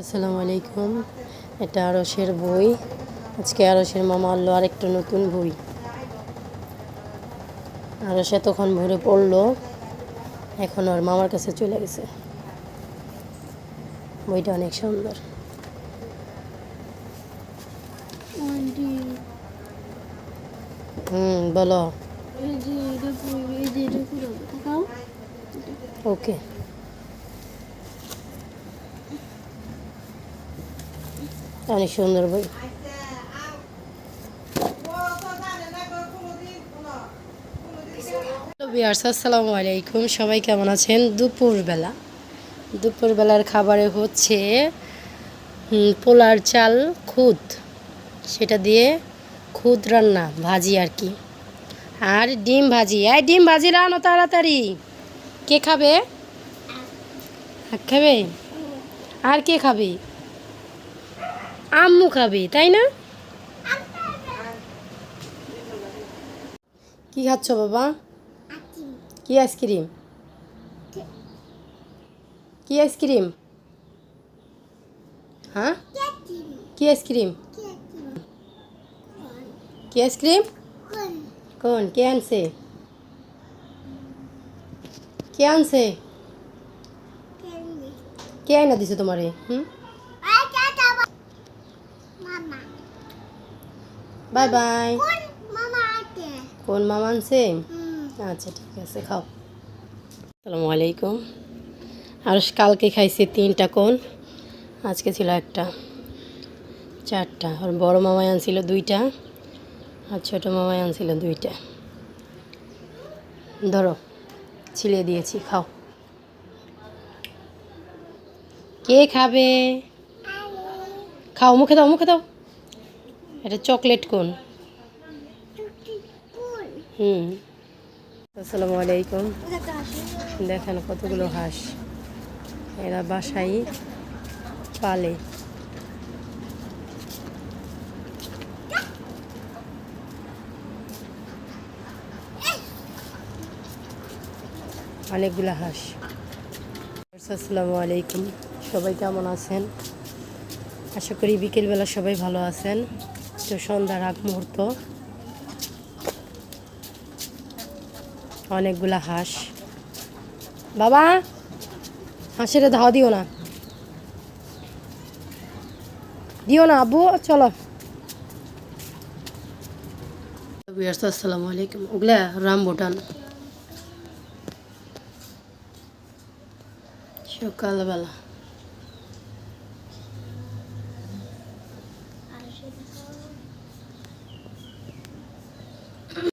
আসসালামু আলাইকুম। এটা আরশের বই। আজকে আরশের মামা আনলো আরেকটা নতুন বই। আরশ এতক্ষণ ভরে পড়লো, এখন ওর মামার কাছে চলে গেছে। বইটা অনেক সুন্দর। বলো। ওকে। অনেক সুন্দর বই। আসসালামু আলাইকুম, সবাই কেমন আছেন? দুপুরবেলার খাবারে হচ্ছে পোলার চাল খুদ, সেটা দিয়ে খুদ রান্না, ভাজি আর কি, আর ডিম ভাজি। ডিম ভাজি রানো তাড়াতাড়ি। কে খাবে? খাবে? আর কে খাবে? আম্মু খাবে, তাই না? কি খাচ্ছ বাবা? কি আইসক্রিম? কি আইসক্রিম? হ্যাঁ, কি আইসক্রিম? কি আইসক্রিম? কোন? কে আনছে? কে আনছে? কে আইনা দিছে তোমারে? Bye bye. কোন মামা আনছে? আচ্ছা ঠিক আছে, খাও। আসসালামু আলাইকুম। আর কালকে খাইছে 3টা কোন, আজকে ছিল একটা, 4টা। আর বড় মামাই আনছিল 2টা, আর ছোটো মামাই আনছিল 2টা। ধরো, ছিলে দিয়েছি, খাও। কে খাবে? খাও, মুখে দাও, মুখে দাও। এটা চকলেট কোন? আসসালামু আলাইকুম। দেখেন কতগুলো হাঁস, এরা বাসায় পালে। অনেকগুলো হাঁস। আসসালামু আলাইকুম, সবাই কেমন আছেন? আশা করি বিকেলবেলা সবাই ভালো আছেন। তো সন্ধ্যার আগ মুহূর্ত, অনেকগুলা হাঁস। বাবা, হাঁসের ধাওয়া দিও না, দিও না আব্বু, চলো। আসসালামু আলাইকুম। ওগুলা রামবুটান। সকালবেলা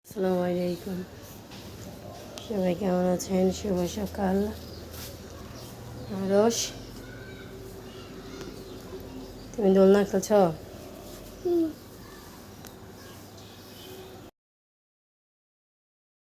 আসসালামু আলাইকুম, সবাই কেমন আছেন? শুভ সকাল। রস, তুমি দোলনা খেলছ?